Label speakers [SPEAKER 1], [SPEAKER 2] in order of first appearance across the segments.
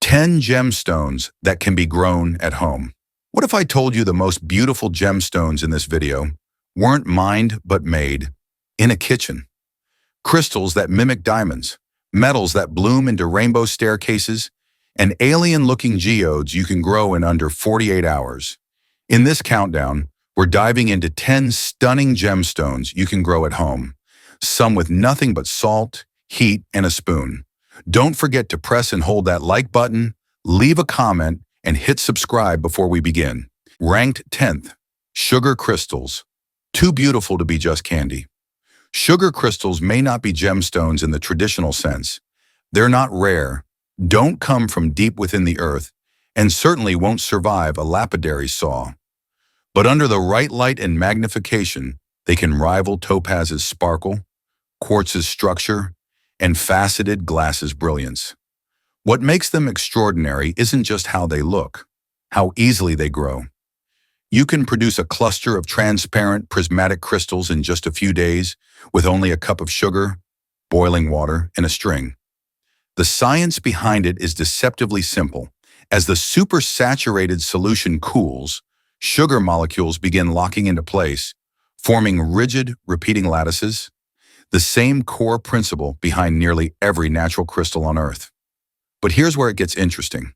[SPEAKER 1] 10 gemstones that can be grown at home. What if I told you the most beautiful gemstones in this video weren't mined but made in a kitchen? Crystals that mimic diamonds, metals that bloom into rainbow staircases, and alien-looking geodes you can grow in under 48 hours. In this countdown, we're diving into 10 stunning gemstones you can grow at home, some with nothing but salt, heat, and a spoon. Don't forget to press and hold that like button, leave a comment, and hit subscribe before we begin. Ranked 10th, sugar crystals. Too beautiful to be just candy. Sugar crystals may not be gemstones in the traditional sense. They're not rare, don't come from deep within the earth, and certainly won't survive a lapidary saw. But under the right light and magnification, they can rival topaz's sparkle, quartz's structure, and faceted glass's brilliance. What makes them extraordinary isn't just how they look, how easily they grow. You can produce a cluster of transparent prismatic crystals in just a few days with only a cup of sugar, boiling water, and a string. The science behind it is deceptively simple. As the supersaturated solution cools, sugar molecules begin locking into place, forming rigid, repeating lattices, the same core principle behind nearly every natural crystal on Earth. But here's where it gets interesting.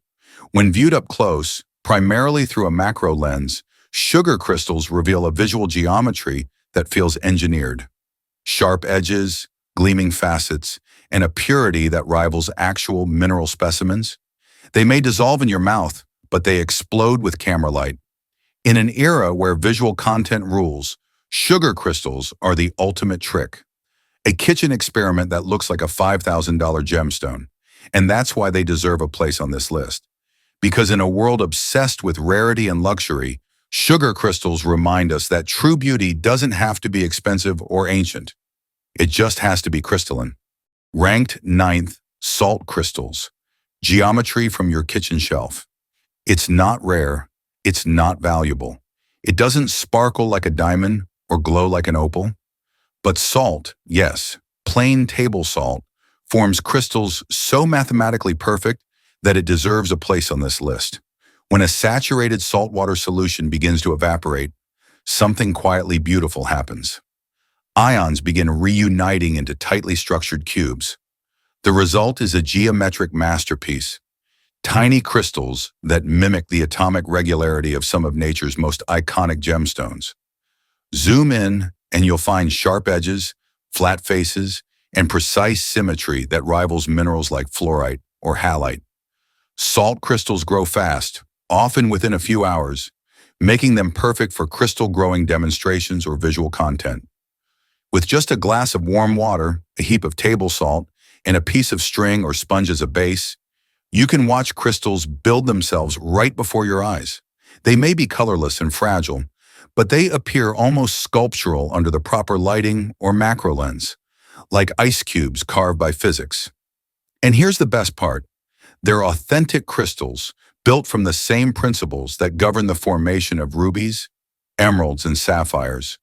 [SPEAKER 1] When viewed up close, primarily through a macro lens, sugar crystals reveal a visual geometry that feels engineered. Sharp edges, gleaming facets, and a purity that rivals actual mineral specimens. They may dissolve in your mouth, but they explode with camera light. In an era where visual content rules, sugar crystals are the ultimate trick. A kitchen experiment that looks like a $5,000 gemstone. And that's why they deserve a place on this list. Because in a world obsessed with rarity and luxury, sugar crystals remind us that true beauty doesn't have to be expensive or ancient. It just has to be crystalline. Ranked 9th, salt crystals. Geometry from your kitchen shelf. It's not rare. It's not valuable. It doesn't sparkle like a diamond or glow like an opal. But salt, yes, plain table salt, forms crystals so mathematically perfect that it deserves a place on this list. When a saturated saltwater solution begins to evaporate, something quietly beautiful happens. Ions begin reuniting into tightly structured cubes. The result is a geometric masterpiece. Tiny crystals that mimic the atomic regularity of some of nature's most iconic gemstones. Zoom in, and you'll find sharp edges, flat faces, and precise symmetry that rivals minerals like fluorite or halite. Salt crystals grow fast, often within a few hours, making them perfect for crystal growing demonstrations or visual content. With just a glass of warm water, a heap of table salt, and a piece of string or sponge as a base, you can watch crystals build themselves right before your eyes. They may be colorless and fragile, but they appear almost sculptural under the proper lighting or macro lens, like ice cubes carved by physics. And here's the best part. They're authentic crystals built from the same principles that govern the formation of rubies, emeralds, and sapphires,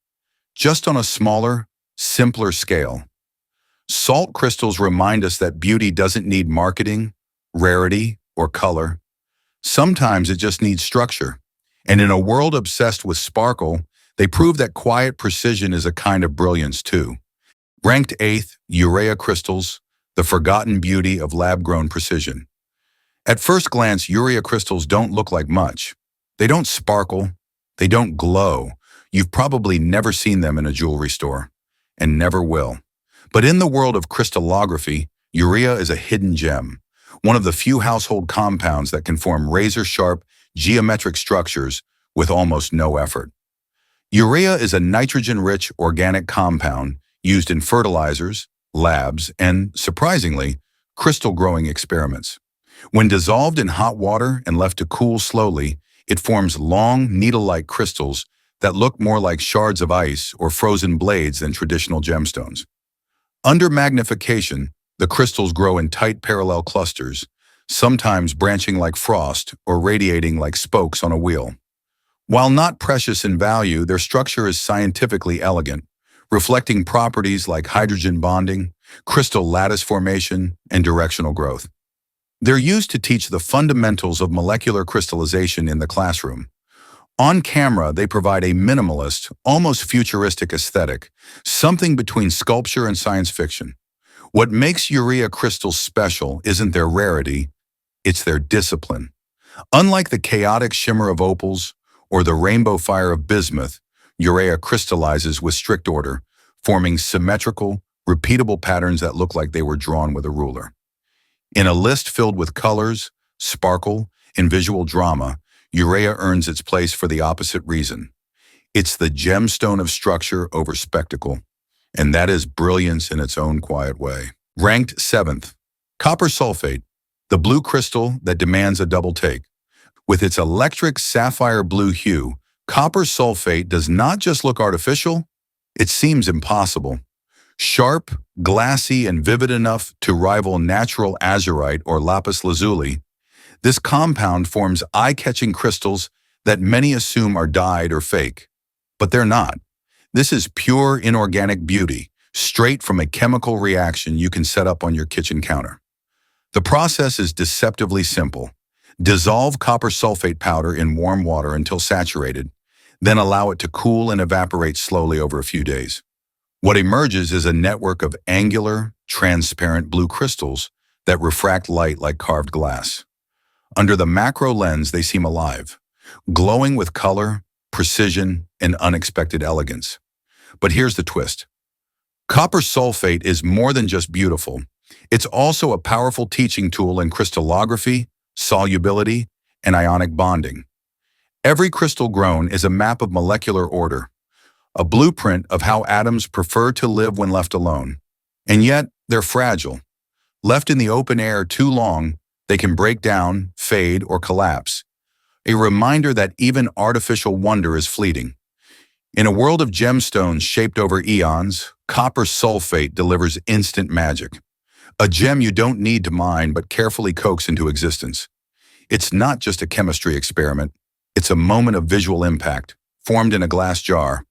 [SPEAKER 1] just on a smaller, simpler scale. Salt crystals remind us that beauty doesn't need marketing, rarity, or color. Sometimes it just needs structure. And in a world obsessed with sparkle, they prove that quiet precision is a kind of brilliance too. Ranked 8th, Urea Crystals, the forgotten beauty of lab-grown precision. At first glance, Urea crystals don't look like much. They don't sparkle. They don't glow. You've probably never seen them in a jewelry store, and never will. But in the world of crystallography, urea is a hidden gem, one of the few household compounds that can form razor-sharp, geometric structures with almost no effort. Urea is a nitrogen-rich organic compound used in fertilizers, labs, and, surprisingly, crystal-growing experiments. When dissolved in hot water and left to cool slowly, it forms long, needle-like crystals that look more like shards of ice or frozen blades than traditional gemstones. Under magnification, the crystals grow in tight parallel clusters, sometimes branching like frost or radiating like spokes on a wheel. While not precious in value, their structure is scientifically elegant, reflecting properties like hydrogen bonding, crystal lattice formation, and directional growth. They're used to teach the fundamentals of molecular crystallization in the classroom. On camera, they provide a minimalist, almost futuristic aesthetic, something between sculpture and science fiction. What makes urea crystals special isn't their rarity, it's their discipline. Unlike the chaotic shimmer of opals or the rainbow fire of bismuth, urea crystallizes with strict order, forming symmetrical, repeatable patterns that look like they were drawn with a ruler. In a list filled with colors, sparkle, and visual drama, urea earns its place for the opposite reason. It's the gemstone of structure over spectacle, and that is brilliance in its own quiet way. Ranked 7th, copper sulfate, the blue crystal that demands a double take. With its electric sapphire blue hue, copper sulfate does not just look artificial, it seems impossible. Sharp, glassy, and vivid enough to rival natural azurite or lapis lazuli, this compound forms eye-catching crystals that many assume are dyed or fake. But they're not. This is pure inorganic beauty, straight from a chemical reaction you can set up on your kitchen counter. The process is deceptively simple. Dissolve copper sulfate powder in warm water until saturated, then allow it to cool and evaporate slowly over a few days. What emerges is a network of angular, transparent blue crystals that refract light like carved glass. Under the macro lens, they seem alive, glowing with color, precision, and unexpected elegance. But here's the twist. Copper sulfate is more than just beautiful. It's also a powerful teaching tool in crystallography, solubility, and ionic bonding. Every crystal grown is a map of molecular order, a blueprint of how atoms prefer to live when left alone. And yet, they're fragile. Left in the open air too long, they can break down, fade, or collapse. A reminder that even artificial wonder is fleeting. In a world of gemstones shaped over eons, copper sulfate delivers instant magic. A gem you don't need to mine but carefully coax into existence. It's not just a chemistry experiment. It's a moment of visual impact, formed in a glass jar,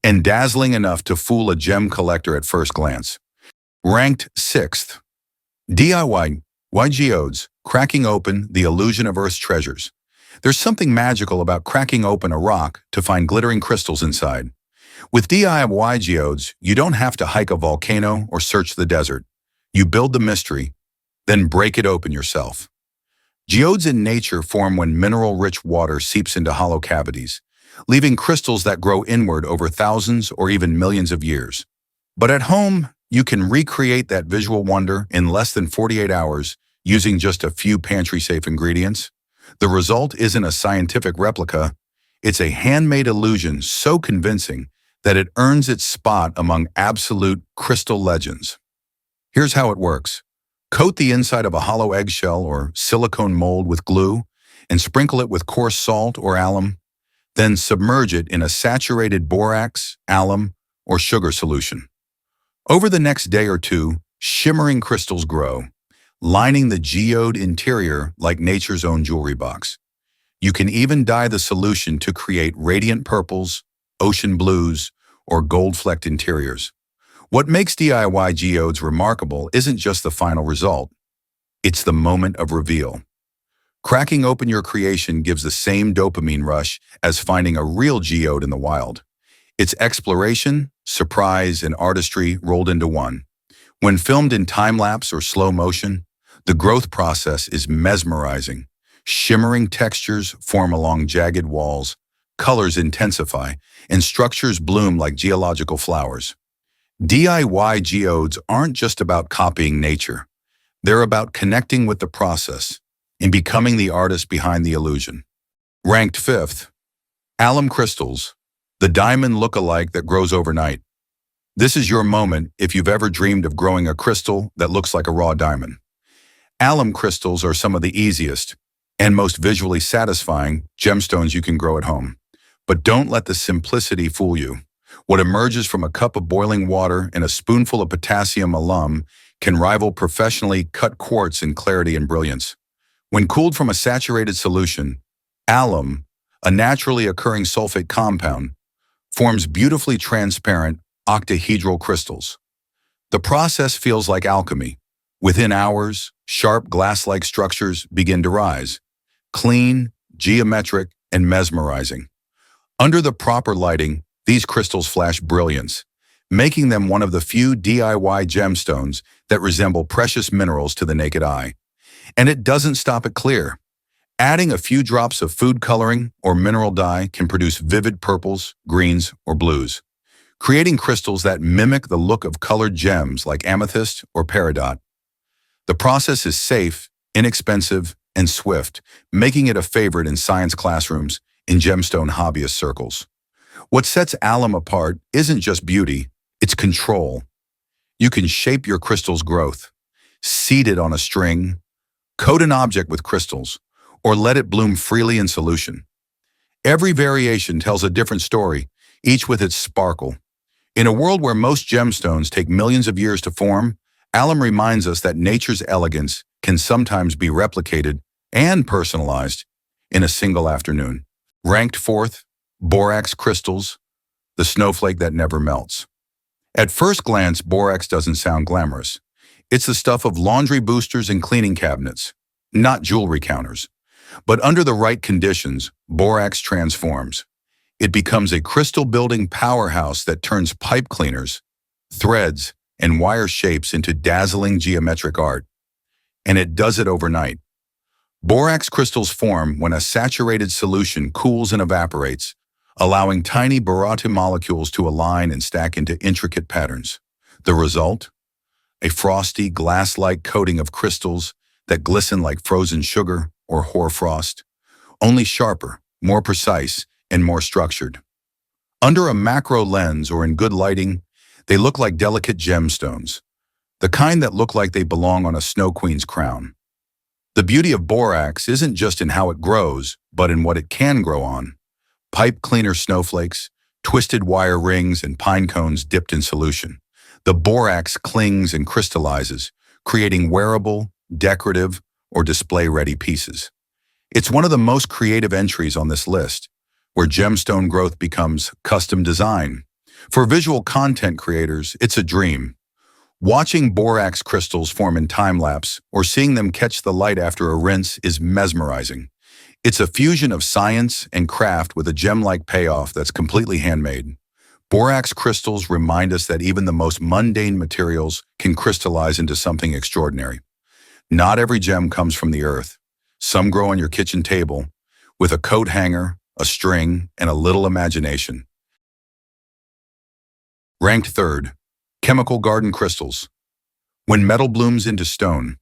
[SPEAKER 1] and dazzling enough to fool a gem collector at first glance. Ranked 6th, DIY Geodes, cracking open the illusion of Earth's treasures. There's something magical about cracking open a rock to find glittering crystals inside. With DIY Geodes, you don't have to hike a volcano or search the desert. You build the mystery, then break it open yourself. Geodes in nature form when mineral-rich water seeps into hollow cavities, leaving crystals that grow inward over thousands or even millions of years. But at home, you can recreate that visual wonder in less than 48 hours using just a few pantry-safe ingredients. The result isn't a scientific replica, it's a handmade illusion so convincing that it earns its spot among absolute crystal legends. Here's how it works. Coat the inside of a hollow eggshell or silicone mold with glue and sprinkle it with coarse salt or alum. Then submerge it in a saturated borax, alum, or sugar solution. Over the next day or two, shimmering crystals grow, lining the geode interior like nature's own jewelry box. You can even dye the solution to create radiant purples, ocean blues, or gold-flecked interiors. What makes DIY geodes remarkable isn't just the final result. It's the moment of reveal. Cracking open your creation gives the same dopamine rush as finding a real geode in the wild. It's exploration, surprise, and artistry rolled into one. When filmed in time-lapse or slow motion, the growth process is mesmerizing. Shimmering textures form along jagged walls, colors intensify, and structures bloom like geological flowers. DIY geodes aren't just about copying nature. They're about connecting with the process and becoming the artist behind the illusion. Ranked 5th, Alum Crystals, the diamond look-alike that grows overnight. This is your moment if you've ever dreamed of growing a crystal that looks like a raw diamond. Alum crystals are some of the easiest and most visually satisfying gemstones you can grow at home. But don't let the simplicity fool you. What emerges from a cup of boiling water and a spoonful of potassium alum can rival professionally cut quartz in clarity and brilliance. When cooled from a saturated solution, alum, a naturally occurring sulfate compound, forms beautifully transparent octahedral crystals. The process feels like alchemy, Within hours, sharp glass-like structures begin to rise, clean, geometric, and mesmerizing. Under the proper lighting, these crystals flash brilliance, making them one of the few DIY gemstones that resemble precious minerals to the naked eye. And it doesn't stop at clear. Adding a few drops of food coloring or mineral dye can produce vivid purples, greens, or blues, creating crystals that mimic the look of colored gems like amethyst or peridot. The process is safe, inexpensive, and swift, making it a favorite in science classrooms and gemstone hobbyist circles. What sets alum apart isn't just beauty, it's control. You can shape your crystal's growth, seed it on a string, coat an object with crystals, or let it bloom freely in solution. Every variation tells a different story, each with its sparkle. In a world where most gemstones take millions of years to form, alum reminds us that nature's elegance can sometimes be replicated and personalized in a single afternoon. Ranked fourth, Borax Crystals, the snowflake that never melts. At first glance, borax doesn't sound glamorous. It's the stuff of laundry boosters and cleaning cabinets, not jewelry counters. But under the right conditions, borax transforms. It becomes a crystal-building powerhouse that turns pipe cleaners, threads, and wire shapes into dazzling geometric art. And it does it overnight. Borax crystals form when a saturated solution cools and evaporates, allowing tiny baryton molecules to align and stack into intricate patterns. The result? A frosty, glass-like coating of crystals that glisten like frozen sugar or hoarfrost, only sharper, more precise, and more structured. Under a macro lens or in good lighting, they look like delicate gemstones, the kind that look like they belong on a snow queen's crown. The beauty of borax isn't just in how it grows, but in what it can grow on. Pipe cleaner snowflakes, twisted wire rings, and pine cones dipped in solution. The borax clings and crystallizes, creating wearable, decorative, or display-ready pieces. It's one of the most creative entries on this list, where gemstone growth becomes custom design. For visual content creators, it's a dream. Watching borax crystals form in time-lapse or seeing them catch the light after a rinse is mesmerizing. It's a fusion of science and craft with a gem-like payoff that's completely handmade. Borax crystals remind us that even the most mundane materials can crystallize into something extraordinary. Not every gem comes from the earth. Some grow on your kitchen table, with a coat hanger, a string, and a little imagination. Ranked third, chemical garden crystals. When metal blooms into stone,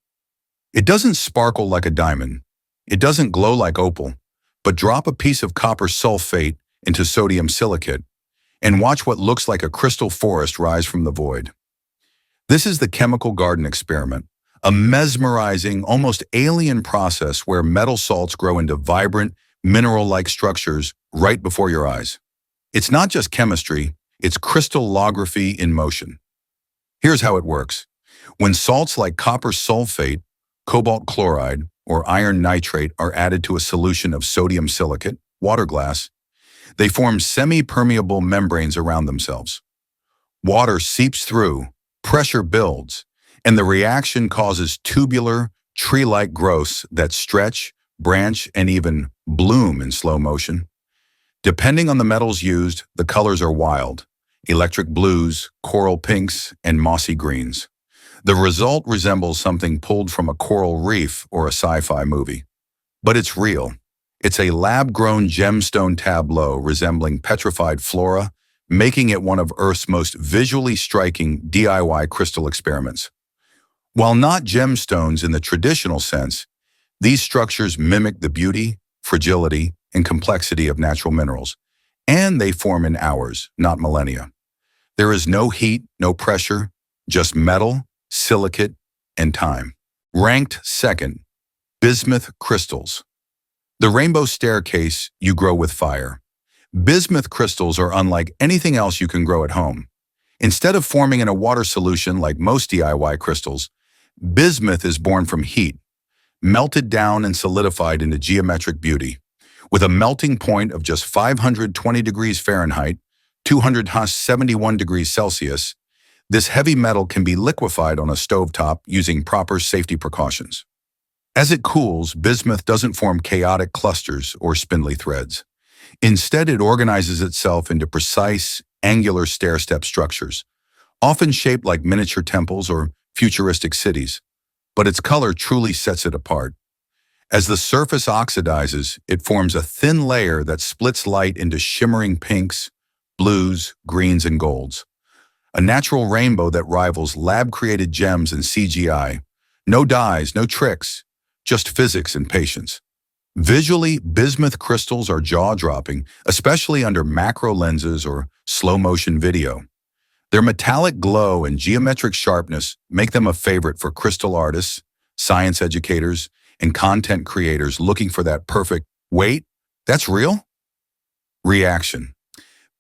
[SPEAKER 1] it doesn't sparkle like a diamond. It doesn't glow like opal, but drop a piece of copper sulfate into sodium silicate and watch what looks like a crystal forest rise from the void. This is the chemical garden experiment, a mesmerizing, almost alien process where metal salts grow into vibrant, mineral-like structures right before your eyes. It's not just chemistry, it's crystallography in motion. Here's how it works. When salts like copper sulfate, cobalt chloride, or iron nitrate are added to a solution of sodium silicate, water glass, they form semi-permeable membranes around themselves. Water seeps through, pressure builds, and the reaction causes tubular, tree-like growths that stretch, branch, and even bloom in slow motion. Depending on the metals used, the colors are wild: electric blues, coral pinks, and mossy greens. The result resembles something pulled from a coral reef or a sci-fi movie. But it's real. It's a lab-grown gemstone tableau resembling petrified flora, making it one of Earth's most visually striking DIY crystal experiments. While not gemstones in the traditional sense, these structures mimic the beauty, fragility, and complexity of natural minerals, and they form in hours, not millennia. There is no heat, no pressure, just metal, silicate, and time. Ranked second, Bismuth Crystals. The rainbow staircase you grow with fire. Bismuth crystals are unlike anything else you can grow at home. Instead of forming in a water solution like most DIY crystals, bismuth is born from heat, melted down and solidified into geometric beauty. With a melting point of just 520 degrees Fahrenheit, 271 degrees Celsius, This heavy metal can be liquefied on a stovetop using proper safety precautions. As it cools, bismuth doesn't form chaotic clusters or spindly threads. Instead, it organizes itself into precise, angular stair-step structures, often shaped like miniature temples or futuristic cities. But its color truly sets it apart. As the surface oxidizes, it forms a thin layer that splits light into shimmering pinks, blues, greens, and golds. A natural rainbow that rivals lab-created gems and CGI. No dyes, no tricks, just physics and patience. Visually, bismuth crystals are jaw-dropping, especially under macro lenses or slow-motion video. Their metallic glow and geometric sharpness make them a favorite for crystal artists, science educators, and content creators looking for that perfect, wait, that's real? Reaction.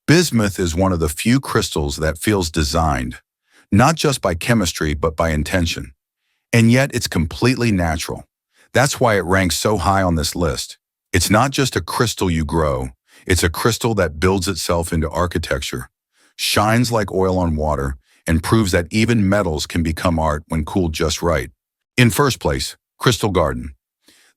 [SPEAKER 1] Bismuth is one of the few crystals that feels designed, not just by chemistry but by intention. And yet it's completely natural. That's why it ranks so high on this list. It's not just a crystal you grow, it's a crystal that builds itself into architecture, shines like oil on water, and proves that even metals can become art when cooled just right. In first place, Crystal Garden.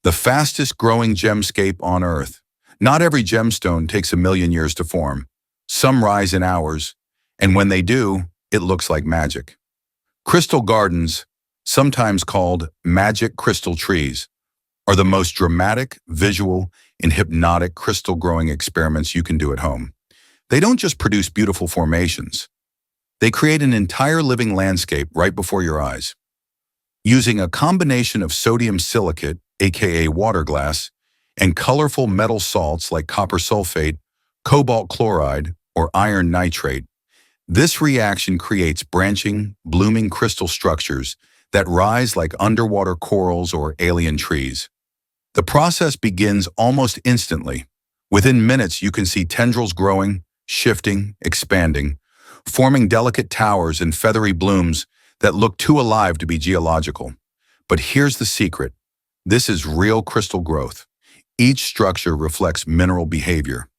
[SPEAKER 1] The fastest growing gemscape on Earth. Not every gemstone takes 1,000,000 years to form. Some rise in hours, and when they do, it looks like magic. Crystal gardens, sometimes called magic crystal trees, are the most dramatic, visual, and hypnotic crystal growing experiments you can do at home. They don't just produce beautiful formations. They create an entire living landscape right before your eyes. Using a combination of sodium silicate, aka water glass, and colorful metal salts like copper sulfate, cobalt chloride, or iron nitrate, this reaction creates branching, blooming crystal structures that rise like underwater corals or alien trees. The process begins almost instantly. Within minutes, you can see tendrils growing, shifting, expanding, forming delicate towers and feathery blooms that look too alive to be geological. But here's the secret. This is real crystal growth. Each structure reflects mineral behavior,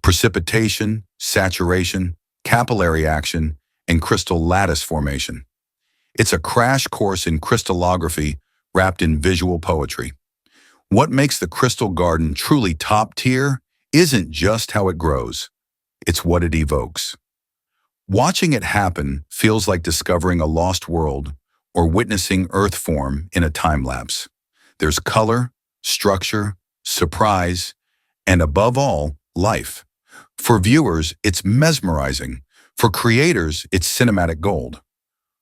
[SPEAKER 1] precipitation, saturation, capillary action, and crystal lattice formation. It's a crash course in crystallography wrapped in visual poetry. What makes the crystal garden truly top tier isn't just how it grows, it's what it evokes. Watching it happen feels like discovering a lost world or witnessing Earth form in a time lapse. There's color, structure, surprise, and above all, life. For viewers, it's mesmerizing. For creators, it's cinematic gold.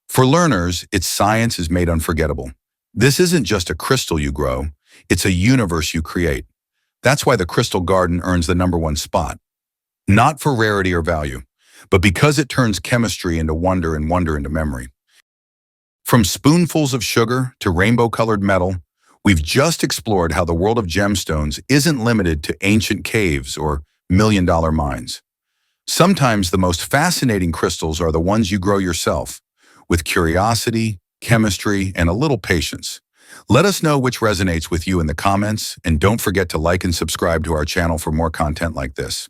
[SPEAKER 1] For learners, its science is made unforgettable. This isn't just a crystal you grow, it's a universe you create. That's why the crystal garden earns the #1 spot. Not for rarity or value, but because it turns chemistry into wonder and wonder into memory. From spoonfuls of sugar to rainbow-colored metal, we've just explored how the world of gemstones isn't limited to ancient caves or million-dollar mines. Sometimes the most fascinating crystals are the ones you grow yourself, with curiosity, chemistry, and a little patience. Let us know which resonates with you in the comments, and don't forget to like and subscribe to our channel for more content like this.